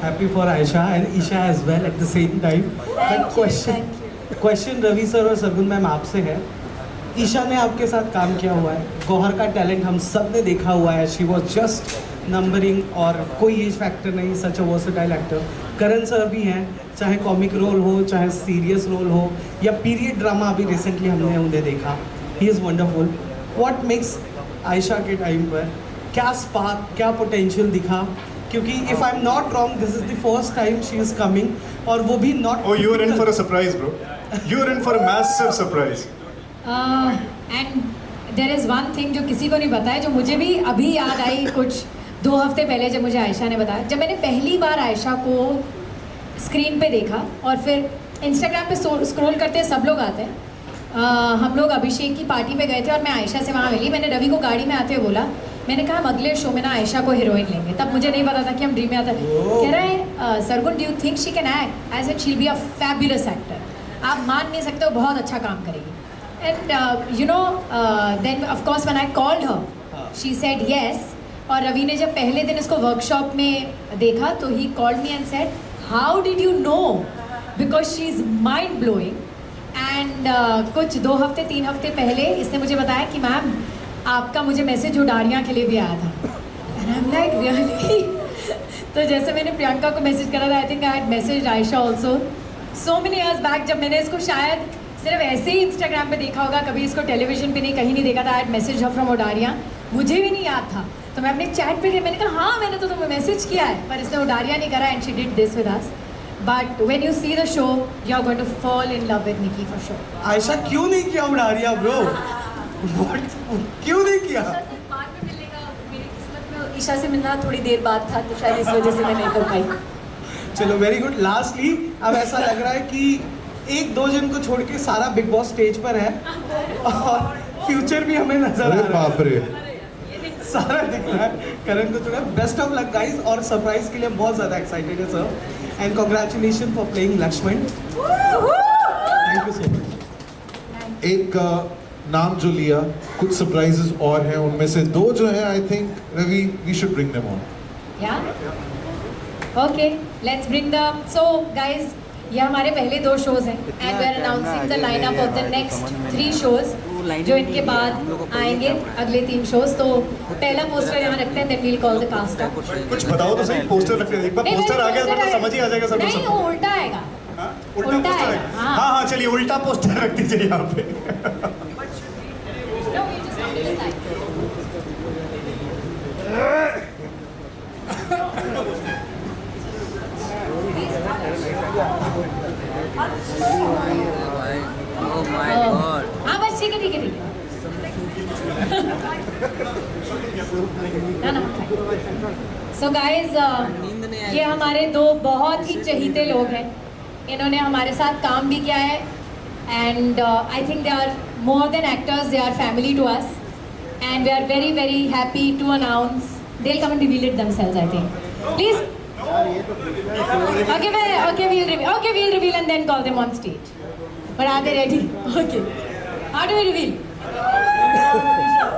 Happy for Aisha and Isha as well at the same time. Question Ravi sir और सरगुन मैम आपसे है. ईशा ने आपके साथ काम किया हुआ है, गौहर का टैलेंट हम सब ने देखा हुआ है. शी वॉज जस्ट नंबरिंग और कोई एज फैक्टर नहीं, such a versatile actor. Karan sir भी हैं, चाहे कॉमिक रोल हो, चाहे सीरियस रोल हो, या पीरियड ड्रामा अभी रिसेंटली हमने उन्हें देखा. He is wonderful. What makes Ayesha के टाइम पर क्या स्पार्क, क्या पोटेंशियल दिखा? क्योंकि if I am not wrong, this is the first time she is coming, और वो भी not. Oh, you are in for a surprise, bro. You are in for a massive surprise. And there is one thing जो किसी को नहीं पता है, जो मुझे भी अभी याद आई कुछ 2 हफ्ते पहले, जब मुझे आयशा ने बताया. जब मैंने पहली बार आयशा को स्क्रीन पे देखा, और फिर इंस्टाग्राम पे स्क्रॉल करते सब लोग आते हैं. हम लोग अभिषेक की पार्टी पे गए थे और मैं आयशा से वहाँ मिली. मैंने रवि को गाड़ी में आते हुए बोला, मैंने कहा हम अगले शो में ना आयशा को हीरोइन लेंगे. तब मुझे नहीं पता था कि हम ड्रीम में आता है. कह रहे हैं Sargun, do you think she can act? I said she will be a fabulous actor. आप मान नहीं सकते, वो बहुत अच्छा काम करेगी. And you know then of course when I called her, she said yes. और रवि ने जब पहले दिन इसको वर्कशॉप में देखा, तो he called me and said, how did you know? Because she is mind blowing. And कुछ 2 हफ्ते 3 हफ्ते पहले इसने मुझे बताया कि मैम आपका मुझे मैसेज उडारियाँ के लिए भी आया था. And I am like really? तो जैसे मैंने प्रियंका को मैसेज करा था, I think I had message Ayesha also so many years back, जब मैंने इसको शायद सिर्फ ऐसे ही इंस्टाग्राम पे देखा होगा, कभी इसको टेलीविजन पे नहीं, कहीं नहीं देखा था. I had message her from Udaariyaan. मुझे भी नहीं याद था, तो मैं अपने चैट पे गई, मैंने कहा हाँ मैंने तो तुम्हें मैसेज किया है, पर इसने उडारियाँ नहीं करा. And she did this with us. But when you see the show, you are going to fall in love with Nikki for sure. Ayesha क्यों नहीं किया उडारिया ब्रो? क्यों नहीं किया? बाद में मिलने का मेरी किस्मत में ईशा से मिलना थोड़ी देर बाद था, तो शायद इस वजह से मैं नहीं कर पाई. चलो वेरी गुड. लास्टली अब ऐसा लग रहा है कि 1-2 जन को छोड़ के सारा बिग बॉस स्टेज पर है, और फ्यूचर भी हमें नजर आ रहा है. बाप रे, सारा दिख रहा है. करण को थोड़ा बेस्ट ऑफ लक गाइस, और सरप्राइज के लिए बहुत ज़्यादा एक्साइटेड है sir. And congratulation for playing Lakshman. Thank you so much. एक नाम जो लिया, कुछ सरप्राइजेस और हैं, उनमें से 2 जो हैं, I think Ravi we should bring them on. Yeah? Okay, let's bring the. So guys, ये हमारे पहले 2 शोज हैं, and we are announcing the lineup of the next 3 shows जो इनके बाद आएंगे, अगले 3 शोज. तो पहला पोस्टर यहाँ रखते हैं, then we'll call the cast out. कुछ बताओ तो सही, पोस्टर रखते हैं. एक बार पोस्टर आ गया तो समझ ही आ जाएगा सब. नहीं, वो उल्टा आएगा. उल्टा पोस्टर आएगा. हाँ हाँ, चलिए उल्टा पोस्टर रख दीजिए यहाँ पे. No, we'll just come to the side. Oh my God. हाँ बस ठीक है. ना. So guys, ये हमारे 2 बहुत ही चहीते लोग हैं. इन्होंने हमारे साथ काम भी किया है, and I think they are more than actors, they are family to us, and we are very very happy to announce. They'll come and reveal it themselves, I think. Please. Okay, we'll reveal and then call them on stage. But are they ready? Okay. How do we reveal? Priyanka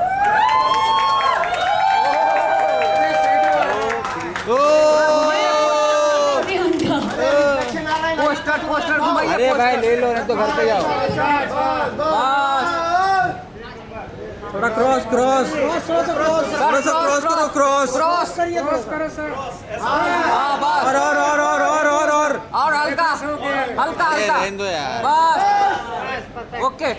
अरे भाई ले लो नहीं तो घर पे जाओ बस थोड़ा क्रॉस क्रॉस क्रॉस करो क्रॉस करो सर और हल्का हल्का बस ओके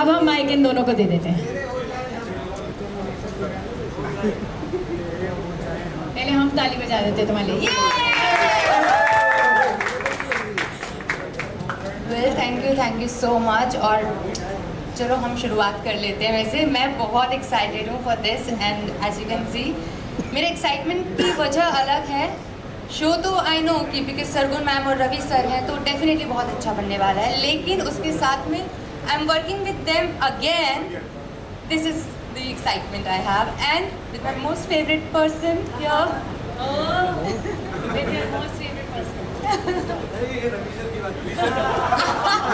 अब हम माइक इन दोनों को दे देते हैं। पहले हम ताली बजा देते तुम्हारे लिए। Well thank you so much. और चलो हम शुरुआत कर लेते हैं। वैसे मैं बहुत एक्साइटेड हूँ for this and as you can see मेरे एक्साइटमेंट की वजह अलग है। शो तो आई नो कि बिकॉज सरगुन मैम और रवि सर हैं तो डेफिनेटली बहुत अच्छा बनने वाला है, लेकिन उसके साथ में I am working with them again. This is the excitement I have and with my most favourite person here.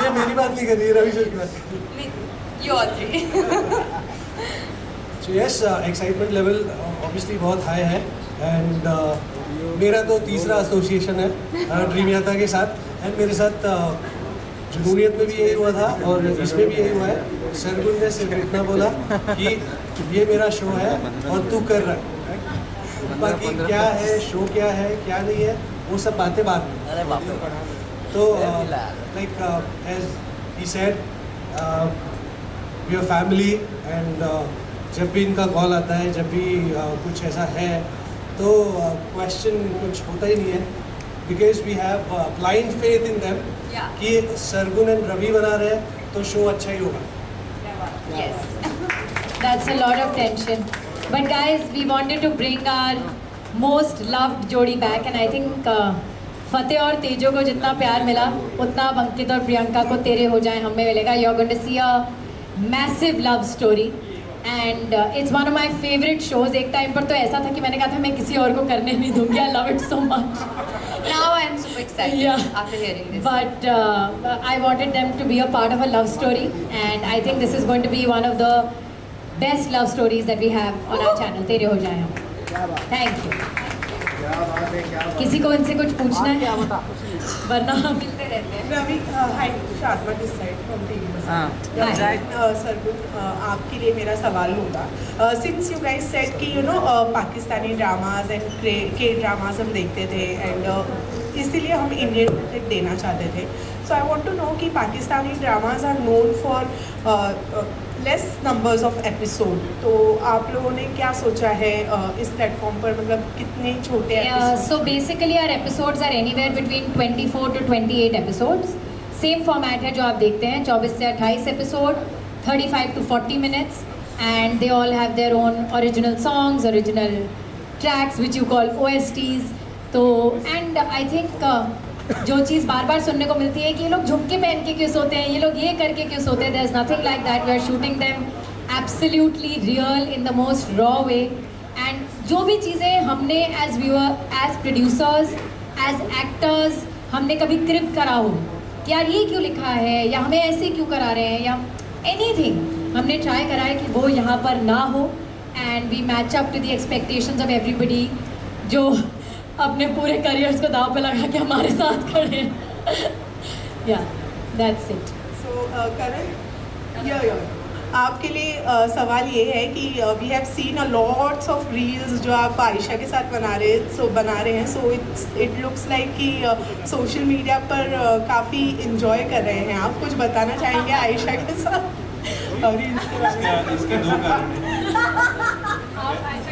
ये मेरी बात नहीं कर रही है, रवि सर की बात। You all three. So yes, excitement level obviously बहुत हाई है एंड मेरा तो तीसरा एसोसिएशन है ड्रीम यात्रा के साथ एंड मेरे साथ जुनूनियत में भी यही हुआ था और इसमें भी यही हुआ है। सरगुन ने सिर्फ इतना बोला कि ये मेरा शो है और तू कर रहा है, बाकी क्या है शो क्या है क्या नहीं है वो सब बातें बाद में। तो like as he said we are family and जब भी इनका कॉल आता है, जब भी कुछ ऐसा है तो क्वेश्चन कुछ होता ही नहीं है because we have blind faith in them कि सरगुन एंड रवि बना रहे हैं तो शो अच्छा ही होगा। Yes. That's a lot of tension. But guys, we wanted to bring our most loved जोड़ी back and I think फतेह और तेजो को जितना प्यार मिला उतना अब अंकित और प्रियंका को तेरे हो जाए हमें मिलेगा। You're going to see a massive love story and it's one of my favorite shows. एक टाइम पर तो ऐसा था कि मैंने कहा था मैं किसी और को करने नहीं दूंगी। I love it so much. Now I am super excited after hearing this. But I wanted them to be a part of a love story and I think this is going to be one of the best love stories that we have on our channel. तेरे हो जाए हम। Thank you. किसी को इनसे कुछ पूछना है वरना हम मिलते रहते हैं। Ravi, hi, Shadma this side from TV. Sargun, आपके लिए मेरा सवाल होगा। सिंस यू गाइस सेड कि you know Pakistani dramas and K dramas हम देखते थे एंड इसीलिए हम इंडियन देना चाहते थे। So I want to know कि Pakistani dramas are known for less numbers of episode, तो आप लोगों ने क्या सोचा है इस प्लेटफॉर्म पर, मतलब कितने छोटे So basically our episodes are anywhere between 24 to 28 episodes. Same format है जो आप देखते हैं, 24 से 28 episode, 35 to 40 minutes and they all have their own original songs, original tracks which you call OSTs. तो and I think जो चीज़ बार बार सुनने को मिलती है कि ये लोग झुमके पहन के क्यों सोते हैं, ये लोग ये करके क्यों सोते हैं, there's nothing like that. We are shooting them absolutely real in the most raw way. And जो भी चीज़ें हमने as viewer, as producers, as actors हमने कभी क्रिप करा हो कि यार ये क्यों लिखा है या हमें ऐसे क्यों करा रहे हैं या anything, हमने ट्राई करा है कि वो यहाँ पर ना हो and we match up to the expectations of everybody जो अपने पूरे करियर्स को दाव पे लगा के हमारे साथ खड़े हैं। या दैट्स इट। सो करण, आपके लिए सवाल ये है कि we have seen a lots of reels जो आप आयशा के साथ बना रहे हैं सो इट लुक्स लाइक कि सोशल मीडिया पर काफ़ी इंजॉय कर रहे हैं आप। कुछ बताना चाहेंगे आयशा के साथ रील्स के बारे में? इसके दो कारण हैं।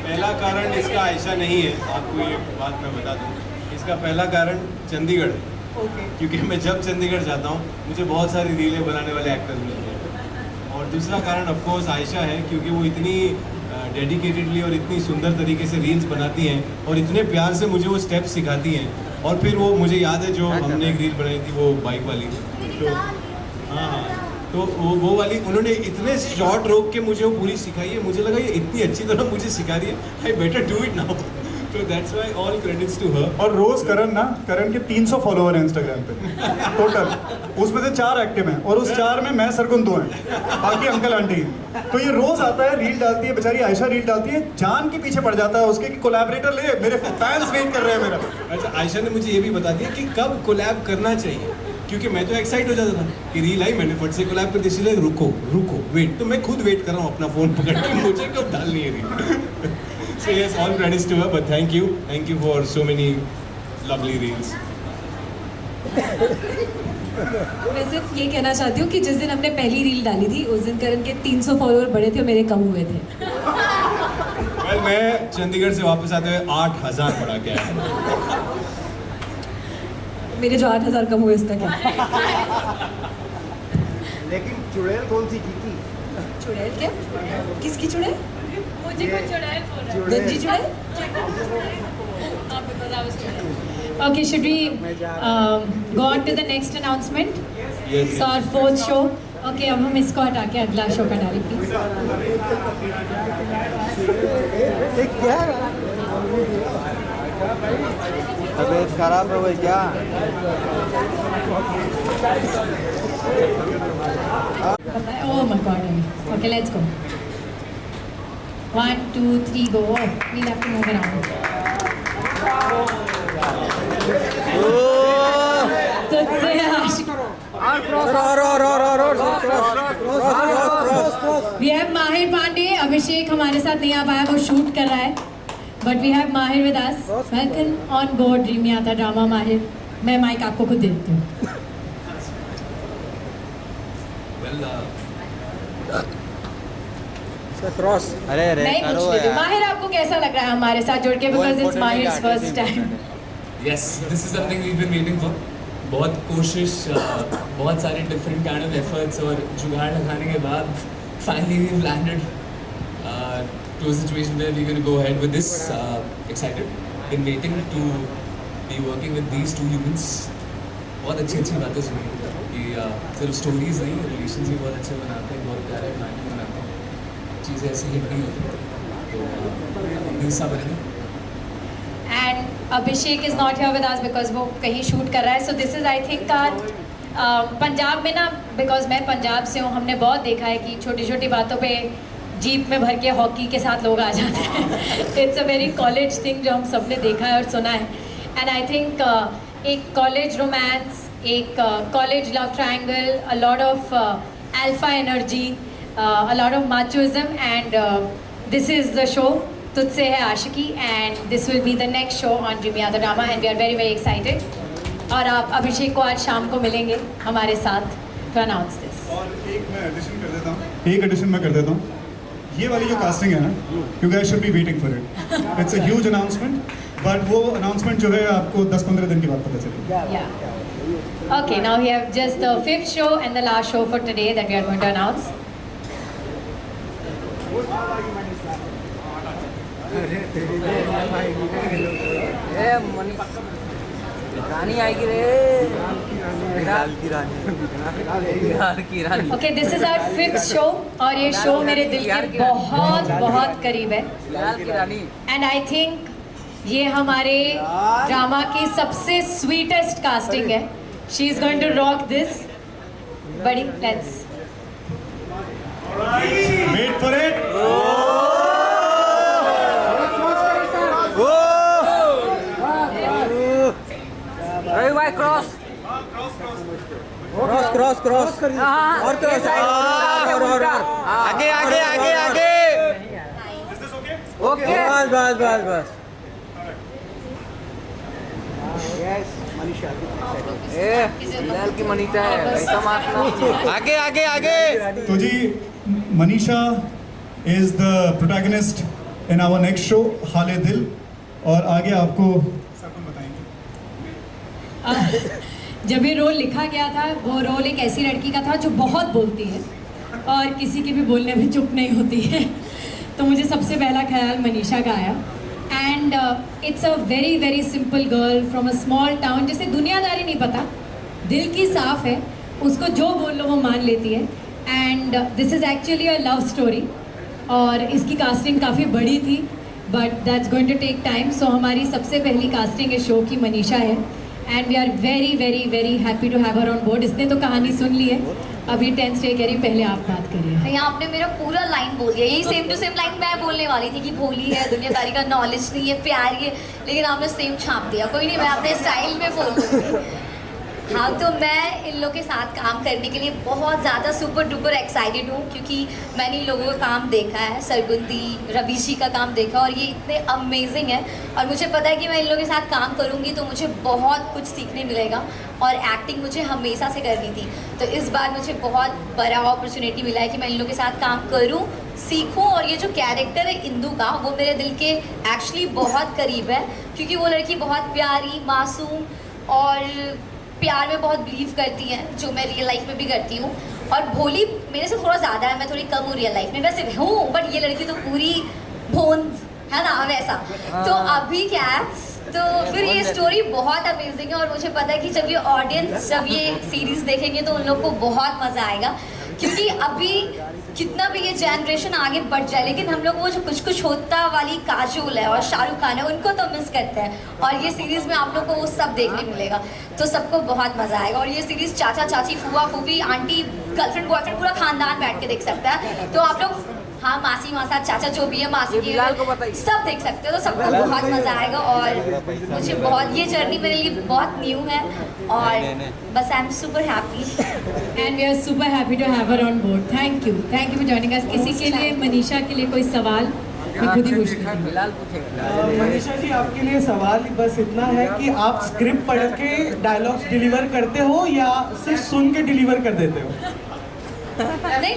पहला कारण इसका आयशा नहीं है, आपको ये बात मैं बता दूँ। इसका पहला कारण चंडीगढ़ है, क्योंकि मैं जब चंडीगढ़ जाता हूँ मुझे बहुत सारी रीलें बनाने वाले एक्टर्स मिलते हैं। और दूसरा कारण ऑफ कोर्स आयशा है, क्योंकि वो इतनी डेडिकेटेडली और इतनी सुंदर तरीके से रील्स बनाती हैं और इतने प्यार से मुझे वो स्टेप्स सिखाती हैं। और फिर वो मुझे याद है जो हमने एक रील बनाई थी वो बाइक वाली, तो हाँ तो वो वाली उन्होंने इतने शॉर्ट रोक के मुझे वो पूरी सिखाई है। मुझे लगा ये इतनी अच्छी तरह मुझे सिखा रही है, I better do it now. So that's why all credits to her. और रोज करण के 300 फॉलोअर हैं इंस्टाग्राम पे टोटल, उसमें से 4 एक्टिव हैं और उस 4 में मैं सरगुन 2 हैं, बाकी अंकल आंटी हैं। तो ये रोज आता है, रील डालती है, बेचारी आयशा रील डालती है, जान के पीछे पड़ जाता है उसके कि कोलैबोरेटर ले, मेरे फैंस वेट कर रहे हैं मेरा। अच्छा, आयशा ने मुझे ये भी बता दिया कि कब कोलैब करना चाहिए, क्योंकि मैं तो एक्साइट हो जाता था कि रील आई, मैंने फट से कोलैब कर दी, इसलिए रुको वेट, तो मैं खुद वेट कर रहा हूँ अपना फोन पकड़ के, मुझे कब डालनी है reel. So yes, all credits to her, but thank you for so many lovely reels. मैं सिर्फ ये कहना चाहती हूँ कि जिस दिन हमने पहली रील डाली थी उस दिन करण के 300 फॉलोअर बढ़े थे और मेरे कम हुए थे। Well, मैं चंडीगढ़ से वापस आते हुए 8000 बढ़ा के आया। मेरे जो 8000 कम हुए उसका क्या? लेकिन चुड़ैल कौन सी जीती? चुड़ैल क्या? किसकी चुड़ैल? मुझे कोई चुड़ैल बोल रहा है। गंजी चुड़ैल? Okay, should we go on to the next announcement? Yes. So our 4th show. Okay, अब हम इसको हटा के अगला शो का डालें प्लीज। तबीयत खराब हो गई क्या? Oh my god. Okay, let's go. 1, 2, 3, go. Oh, we'll have to move around. तुझसे आशिक। We have माहिर पांडे। अभिषेक हमारे साथ नहीं आ पाया, वो शूट कर रहा है, बट वी हैव माहिर with us. Welcome on board dream यात्रा ड्रामा माहिर। मैं माइक आपको खुद दे देती हूँ। क्रॉस अरे नहीं पूछ लेती। माहिर आपको कैसा लग रहा है हमारे साथ जुड़ के, because it's Mahir's first time. Yes, this is something we've been waiting for. बहुत कोशिश, बहुत सारे different kind of efforts और जुगाड़ लगाने के बाद finally we've landed to a situation where we're going to go ahead with this. Excited, been waiting to be working with these two humans. बहुत अच्छी बातें सुनी कि सिर्फ स्टोरीज नहीं, रिलेशंस भी बहुत अच्छे बनाते हैं, बहुत प्यारे गाने बनाते हैं, चीज़ें ऐसी हिट नहीं होती, तो हिस्सा बनेंगे। And Abhishek is not here with us because वो कहीं शूट कर रहा है। So this is I think Punjab में ना, बिकॉज मैं पंजाब से हूँ, हमने बहुत देखा है कि छोटी छोटी बातों पे जीप में भर के हॉकी के साथ लोग आ जाते हैं। It's a very college thing जो हम सब ने देखा है और सुना है। एंड आई थिंक एक कॉलेज रोमांस, एक college love triangle, a lot of alpha energy, a lot of machoism, and this is the show तुझसे है आशिकी, and this will be the next show on Dream Yatra Drama, and we are very very excited. और आप अभिषेक को आज शाम को मिलेंगे हमारे साथ to announce this. और एक मैं एडिशन कर देता हूँ, एक एडिशन मैं कर देता हूँ। ये वाली जो कास्टिंग है ना, you guys should be waiting for it. It's a huge announcement, but वो announcement जो है आपको 10-15 दिन के बाद पता चलेगा। Yeah. Okay, now we have just the 5th show and the last show for today that we are going to announce. रानी आएगी रे, बिलाल की रानी। Okay, this is our 5th show और ये शो मेरे दिल के बहुत बहुत करीब है। बिलाल की रानी। And I think ये हमारे ड्रामा की सबसे स्वीटेस्ट कास्टिंग है। She is going to rock this. बड़ी let's Wait for it. Ravi भाई क्रॉस क्रॉस क्रॉस और क्रॉस और आगे आगे आगे आगे। ओके बस बस बस। बिलाल की मनीषा है, ऐसा मारना। आगे आगे आगे। तो जी Manisha is the protagonist in our next show Haale Dil, और आगे आपको जब ये रोल लिखा गया था, वो रोल एक ऐसी लड़की का था जो बहुत बोलती है और किसी के भी बोलने में चुप नहीं होती है। तो मुझे सबसे पहला ख्याल मनीषा का आया। And it's a very very simple girl from a small town, जिसे दुनियादारी नहीं पता, दिल की साफ है, उसको जो बोल लो वो मान लेती है। And this is actually a love story और इसकी कास्टिंग काफ़ी बड़ी थी। But that's going to take time. So हमारी सबसे पहली कास्टिंग इस शो की मनीषा है and we are very very very happy to have her on board. इसने तो कहानी सुन ली है, अभी 10th डे कह रही पहले आप बात करिए. यहाँ आपने मेरा पूरा लाइन बोल दिया. यही सेम टू सेम लाइन मैं बोलने वाली थी कि भोली है, दुनियादारी का नॉलेज नहीं है, प्यारी है, लेकिन आपने सेम छाप दिया. कोई नहीं, मैं अपने स्टाइल में बोल दूँगी. हाँ, तो मैं इन लोगों के साथ काम करने के लिए बहुत ज़्यादा सुपर डुपर एक्साइटेड हूँ, क्योंकि मैंने इन लोगों का काम देखा है, सरगुन दी, रवि जी का काम देखा, और ये इतने अमेजिंग है. और मुझे पता है कि मैं इन लोगों के साथ काम करूँगी तो मुझे बहुत कुछ सीखने मिलेगा. और एक्टिंग मुझे हमेशा से करनी थी, तो इस बार मुझे बहुत बड़ा अपॉर्चुनिटी मिला है कि मैं इन लोगों के साथ काम करूँ, सीखूं. और ये जो कैरेक्टर है इंदु का, वो मेरे दिल के एक्चुअली बहुत करीब है, क्योंकि वो लड़की बहुत प्यारी, मासूम और प्यार में बहुत बिलीव करती है, जो मैं रियल लाइफ में भी करती हूँ. और भोली मेरे से थोड़ा ज़्यादा है, मैं थोड़ी कम हूँ रियल लाइफ में, वैसे हूँ, बट ये लड़की तो पूरी भोंद है ना, वैसा. तो अभी क्या है, तो फिर ये स्टोरी बहुत अमेजिंग है. और मुझे पता है कि जब ये ऑडियंस जब ये सीरीज़ देखेंगे तो उन लोग को बहुत मज़ा आएगा, क्योंकि अभी कितना भी ये जनरेशन आगे बढ़ जाए, लेकिन हम लोग वो जो कुछ कुछ होता वाली काजोल है और शाहरुख खान है, उनको तो मिस करते हैं. और ये सीरीज़ में आप लोग को वो सब देखने मिलेगा, तो सबको बहुत मज़ा आएगा. और ये सीरीज़ चाचा चाची, फूफा फूफी, आंटी, गर्लफ्रेंड बॉयफ्रेंड, पूरा खानदान बैठ के देख सकता है. तो आप लोग, हाँ, मासी मासा चाचा जो भी है, मासी की सब देख सकते हो, तो सबको बहुत मज़ा आएगा. और मुझे बहुत, ये जर्नी मेरे लिए बहुत न्यू है, और बस I am super happy and we are super happy to have her on board. Thank you for joining us. किसी के लिए, मनीषा के लिए कोई सवाल? मैं खुद ही पूछती. मनीषा जी, आपके लिए सवाल बस इतना है कि आप स्क्रिप्ट पढ़ के डायलॉग्स डिलीवर करते हो या सिर्फ सुन के डिलीवर कर देते हो? नहीं,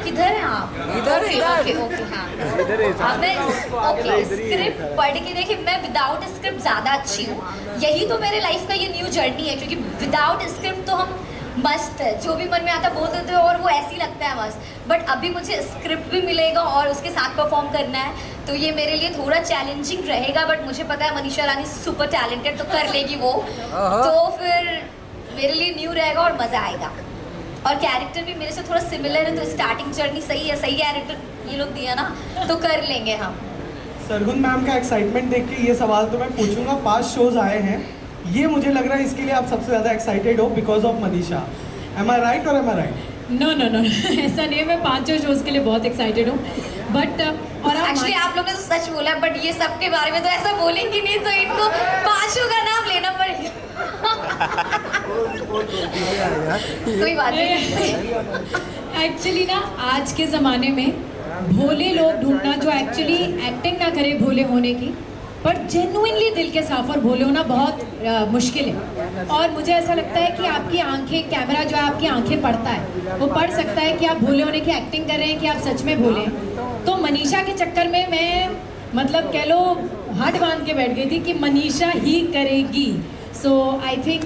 किधर हैं आप? इधर ओके हाँ. मैं ओके, स्क्रिप्ट पढ़ के देखिए, मैं विदाउट स्क्रिप्ट ज़्यादा अच्छी हूँ. यही तो मेरे लाइफ का ये न्यू जर्नी है, क्योंकि विदाउट स्क्रिप्ट तो हम मस्त है, जो भी मन में आता बोल देते हो और वो ऐसे ही लगता है मस्त. बट अभी मुझे स्क्रिप्ट भी मिलेगा और उसके साथ परफॉर्म करना है, तो ये मेरे लिए थोड़ा चैलेंजिंग रहेगा. बट मुझे पता है मनीषा रानी सुपर टैलेंटेड, तो कर लेगी वो. तो फिर मेरे लिए न्यू रहेगा और मज़ा आएगा. और कैरेक्टर भी मेरे से थोड़ा सिमिलर है, तो स्टार्टिंग जर्नी सही है, सही कैरेक्टर ये लोग दिया ना, तो कर लेंगे हम. सरगुन मैम का एक्साइटमेंट देख के ये सवाल तो मैं पूछूंगा. 5 शोज आए हैं, ये मुझे लग रहा है इसके लिए आप सबसे ज़्यादा एक्साइटेड हो because of Manisha. Am I right और am I right? No no no, ऐसा नहीं है. मैं 5 शोज़ के लिए बहुत एक्साइटेड हूँ. बट और एक्चुअली आप लोगों ने तो सच बोला, बट ये सब के बारे में तो ऐसा बोलेंगे नहीं, तो इनको 5 का नाम लेना पड़ेगा. कोई बात नहीं. एक्चुअली ना, आज के ज़माने में भोले लोग ढूंढना, जो एक्चुअली एक्टिंग ना करे भोले होने की, पर जेन्युइनली दिल के साफ और भोले होना बहुत मुश्किल है. और मुझे ऐसा लगता है कि आपकी आंखें, कैमरा जो है आपकी आंखें पढ़ता है, वो पढ़ सकता है कि आप भोले होने की एक्टिंग कर रहे हैं कि आप सच में भोले हैं. तो मनीषा के चक्कर में मैं, मतलब कह लो, हाथ बांध के बैठ गई थी कि मनीषा ही करेगी. सो आई थिंक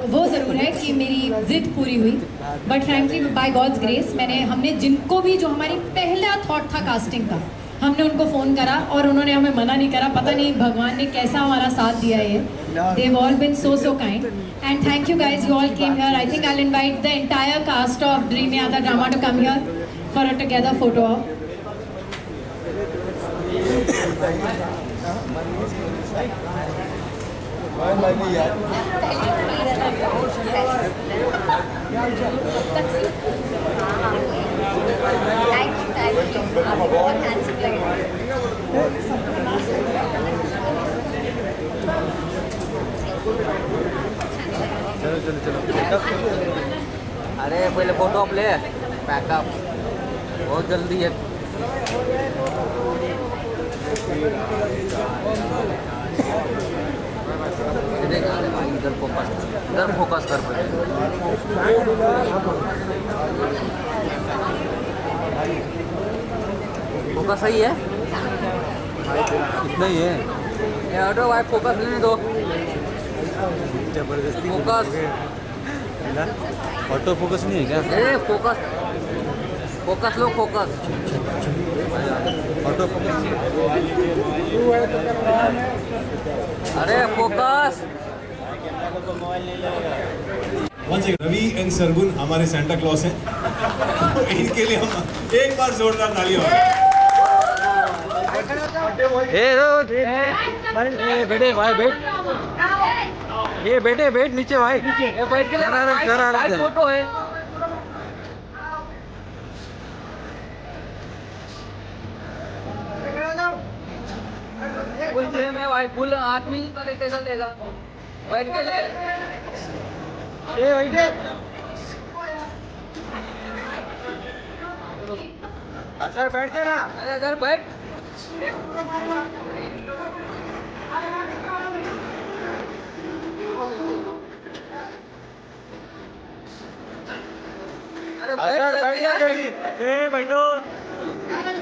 वो ज़रूर है कि मेरी ज़िद पूरी हुई. But frankly by God's grace, हमने जिनको भी, जो हमारी पहला थॉट था कास्टिंग का, हमने उनको फ़ोन करा और उन्होंने हमें मना नहीं करा. पता नहीं भगवान ने कैसा हमारा साथ दिया है. They've all been so kind, and thank you guys. You all came here. I think I'll invite the entire cast of Dream Yada Drama to come here for a together photo op. Thank you. आप बहुत handsome लग रहे हैं. चलो. अरे पहले फोटो आप ले, पैकअप बहुत जल्दी है. इधर फोकस कर पहले. फोकस सही है, इतना ही है. ये ऑटो भाई फोकस लेने दो. जबरदस्ती फोकस. ऑटो फोकस नहीं है क्या? अरे फोकस, फोकस लो, फोकस. Auto focus. अरे फोकस. रवि एंड सरगुन हमारे सेंटा क्लॉस हैं. इनके लिए हम एक बार जोरदार तालियां. बेटे भाई बैठ, ये बेटे बैठ नीचे भाई, बैठ के फोटो है। मैं भाई फुल आदमी कैसा देगा, बैठ के ले, ये बैठे, अच्छा बैठते ना, अरे बैठ, अरे बैठो, अरे